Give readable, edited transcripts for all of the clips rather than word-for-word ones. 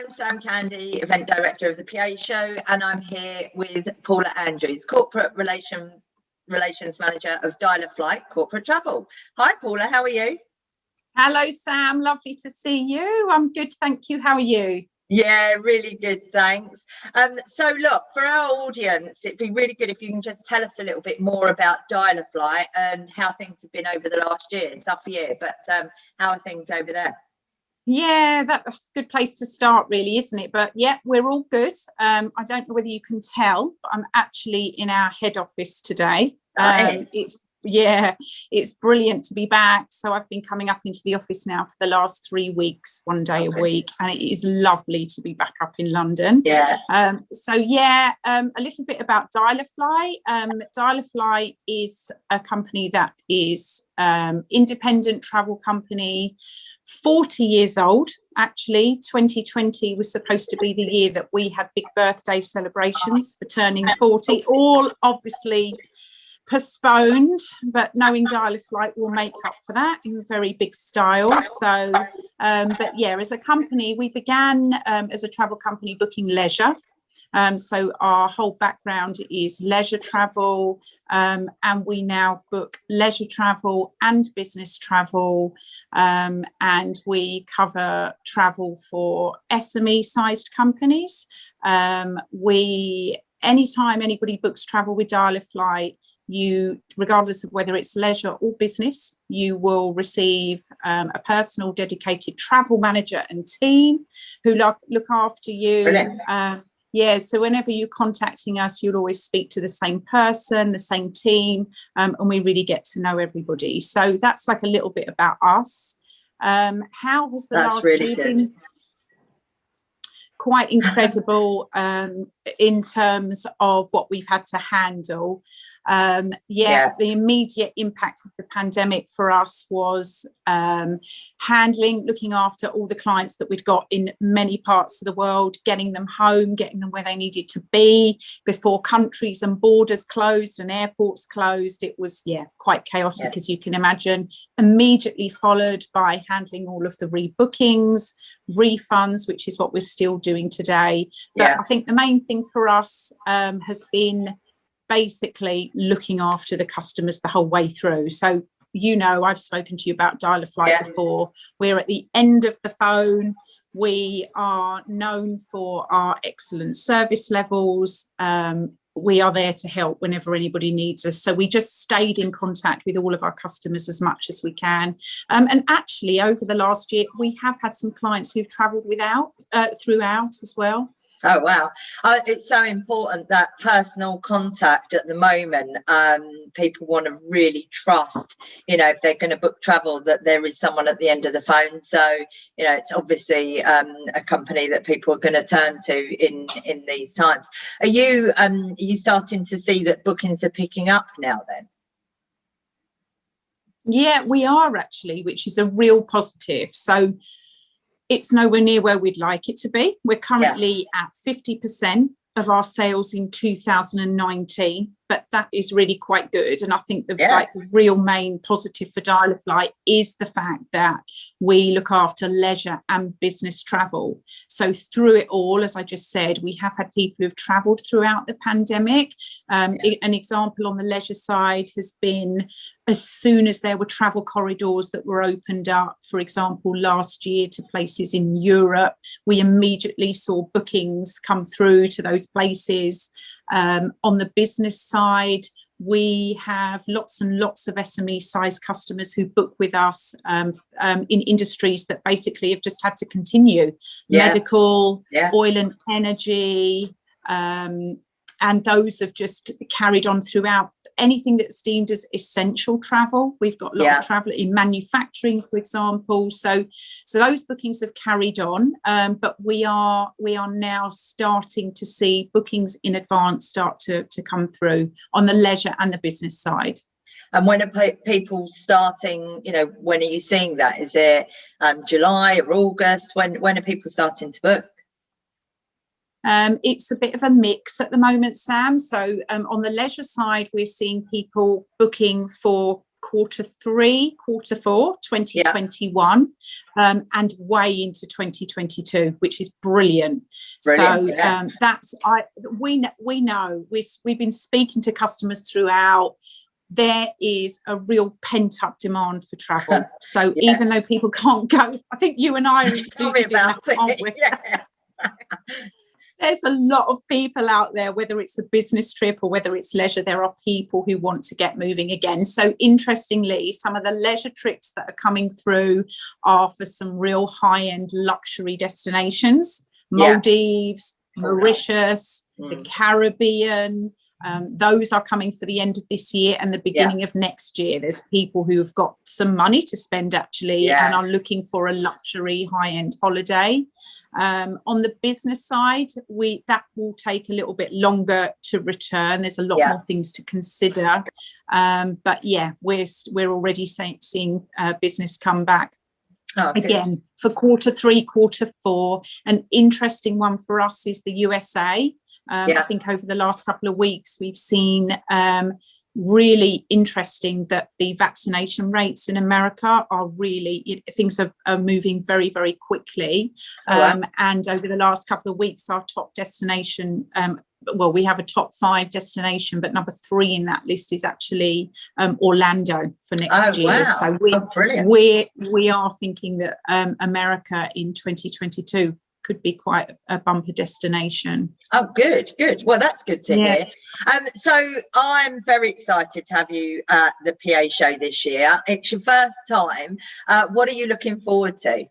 I'm Sam Candy, Event Director of the PA Show, and I'm here with Paula Andrews, Corporate Relations Manager of DialAFlight Corporate Travel. Hi Paula, how are you? Hello Sam, lovely to see you. I'm good, thank you. How are you? Yeah, really good, thanks. So look, for our audience, it'd be really good if you can just tell us a little bit more about DialAFlight and how things have been over the last year. Tough year, but how are things over there? Yeah, that's a good place to start really, isn't it? But yeah, we're all good. I don't know whether you can tell, but I'm actually in our head office today. Nice. It's brilliant to be back. So I've been coming up into the office now for the last 3 weeks, one day a week, and it is lovely to be back up in London. Yeah. A little bit about DialAFlight. DialAFlight is a company that is independent travel company, 40 years old. Actually, 2020 was supposed to be the year that we had big birthday celebrations for turning 40, all obviously postponed, but knowing DialAFlight will make up for that in very big style. So but yeah, as a company, we began as a travel company booking leisure. So our whole background is leisure travel, and we now book leisure travel and business travel, and we cover travel for SME sized companies. Anytime anybody books travel with DialAFlight, you, regardless of whether it's leisure or business, you will receive a personal dedicated travel manager and team who look after you. Yeah, so whenever you're contacting us, you'll always speak to the same person, the same team, and we really get to know everybody. So that's like a little bit about us. How has the last year been? Quite incredible in terms of what we've had to handle. The immediate impact of the pandemic for us was looking after all the clients that we'd got in many parts of the world, getting them home, getting them where they needed to be before countries and borders closed and airports closed. It was quite chaotic, as you can imagine. Immediately followed by handling all of the rebookings, refunds, which is what we're still doing today. But I think the main thing for us has been basically looking after the customers the whole way through. So, you know, I've spoken to you about DialAFlight before. We're at the end of the phone. We are known for our excellent service levels. We are there to help whenever anybody needs us. So we just stayed in contact with all of our customers as much as we can. And actually, over the last year, we have had some clients who've travelled throughout as well. Oh, wow. It's so important, that personal contact at the moment. People want to really trust, you know, if they're going to book travel, that there is someone at the end of the phone. So, you know, it's obviously a company that people are going to turn to in these times. Are you starting to see that bookings are picking up now then? Yeah, we are actually, which is a real positive. So it's nowhere near where we'd like it to be. We're currently at 50% of our sales in 2019, but that is really quite good. And I think the real main positive for DialAFlight is the fact that we look after leisure and business travel. So through it all, as I just said, we have had people who've travelled throughout the pandemic. An example on the leisure side has been, as soon as there were travel corridors that were opened up, for example, last year to places in Europe, we immediately saw bookings come through to those places. On the business side, we have lots and lots of SME size customers who book with us in industries that basically have just had to continue. Medical, oil and energy, and those have just carried on throughout. Anything that's deemed as essential travel, we've got a lot of travel in manufacturing, for example. So those bookings have carried on, but we are now starting to see bookings in advance start to come through on the leisure and the business side. And when are people starting, you know, when are you seeing that? Is it July or August? When are people starting to book? It's a bit of a mix at the moment, Sam. So on the leisure side, we're seeing people booking for Q3, Q4 2021, and way into 2022, which is brilliant. That's we know we've been speaking to customers throughout. There is a real pent-up demand for travel. So even though people can't go, I think you and I are included in that, aren't we? There's a lot of people out there, whether it's a business trip or whether it's leisure, there are people who want to get moving again. So interestingly, some of the leisure trips that are coming through are for some real high-end luxury destinations, Maldives, Mauritius, the Caribbean. Those are coming for the end of this year and the beginning of next year. There's people who have got some money to spend actually and are looking for a luxury high-end holiday. On the business side, that will take a little bit longer to return. There's a lot more things to consider. But we're already seeing business come back. Again, for Q3, Q4. An interesting one for us is the USA. I think over the last couple of weeks, we've seen really interesting that the vaccination rates in America are really, things are moving very, very quickly. And over the last couple of weeks, our top destination, we have a top 5 destination, but number 3 in that list is actually Orlando for next year. So we are thinking that America in 2022 could be quite a bumper destination. Oh, good. Well, that's good to hear. So I'm very excited to have you at the PA show this year. It's your first time. What are you looking forward to?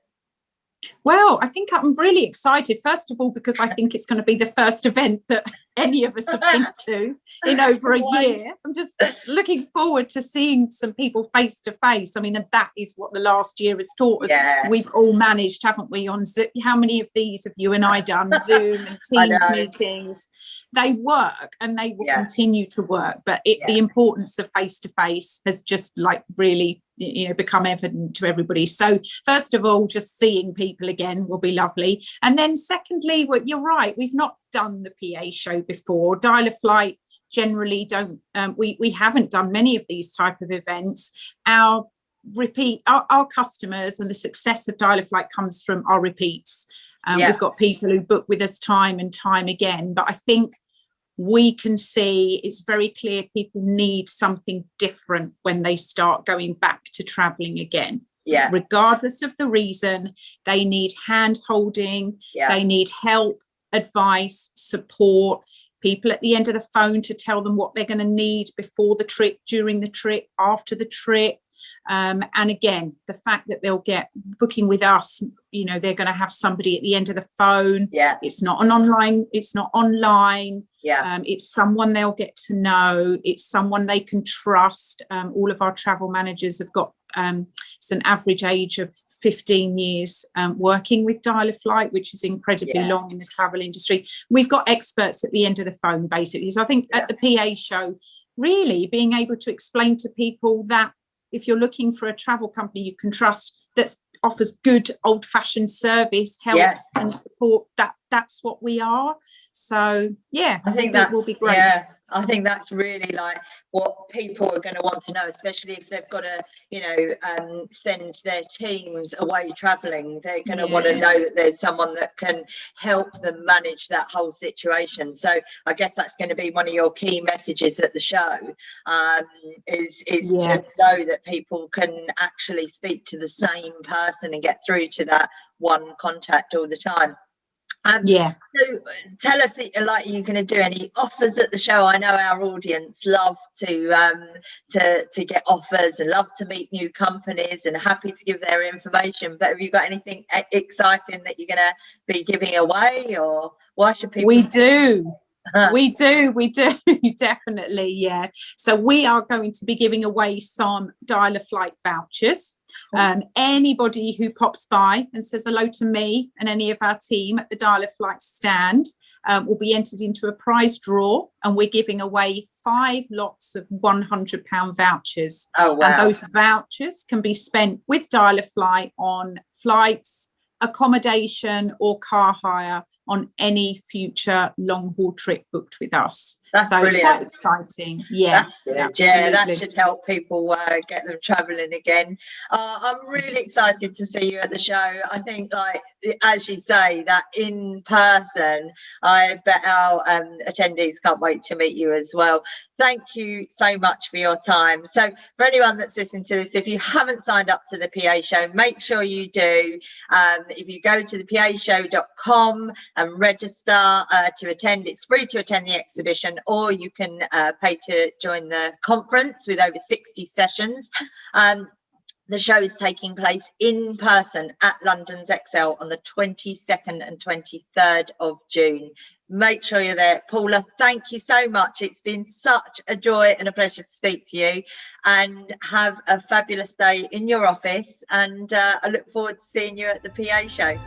Well, I think I'm really excited, first of all, because I think it's going to be the first event that any of us have been to in over a year. I'm just looking forward to seeing some people face to face. I mean, and that is what the last year has taught us. We've all managed, haven't we, on Zoom? How many of these have you and I done? Zoom and Teams meetings. They work and they will continue to work, but the importance of face to face has just really become evident to everybody. So first of all, just seeing people again will be lovely. And then secondly, you're right, we've not done the PA show before. DialAFlight generally don't, we haven't done many of these type of events. Our customers and the success of DialAFlight comes from our repeats. We've got people who book with us time and time again, but I think we can see it's very clear people need something different when they start going back to traveling again. Regardless of the reason, they need hand holding, they need help, advice, support, people at the end of the phone to tell them what they're going to need before the trip, during the trip, after the trip. And again, the fact that they'll get booking with us, they're going to have somebody at the end of the phone. It's not online. It's someone they'll get to know. It's someone they can trust. All of our travel managers have got it's an average age of 15 years working with DialAFlight, which is incredibly long in the travel industry. We've got experts at the end of the phone, basically. So I think at the PA show, really being able to explain to people that if you're looking for a travel company you can trust that offers good old-fashioned service, help and support, that's what we are. So I think that will be great. I think that's really what people are going to want to know, especially if they've got to, send their teams away traveling. They're going to want to know that there's someone that can help them manage that whole situation. So I guess that's going to be one of your key messages at the show, is to know that people can actually speak to the same person and get through to that one contact all the time. So tell us, are you going to do any offers at the show? I know our audience love to get offers and love to meet new companies and happy to give their information. But have you got anything exciting that you're going to be giving away, or why should people? We do. We do definitely. So we are going to be giving away some DialAFlight vouchers. Anybody who pops by and says hello to me and any of our team at the DialAFlight stand will be entered into a prize draw, and we're giving away 5 lots of £100 vouchers. And those vouchers can be spent with DialAFlight on flights, accommodation or car hire on any future long haul trip booked with us. That's so brilliant. It's quite exciting. Yeah, that's good. absolutely. Yeah, that should help people get them traveling again. I'm really excited to see you at the show. I think, like as you say, that in person, I bet our attendees can't wait to meet you as well. Thank you so much for your time. So for anyone that's listening to this, if you haven't signed up to the PA show, make sure you do. If you go to thepashow.com and register to attend, it's free to attend the exhibition, or you can pay to join the conference with over 60 sessions. The show is taking place in person at London's Excel on the 22nd and 23rd of June. Make sure you're there. Paula, thank you so much. It's been such a joy and a pleasure to speak to you, and have a fabulous day in your office. And I look forward to seeing you at the PA show.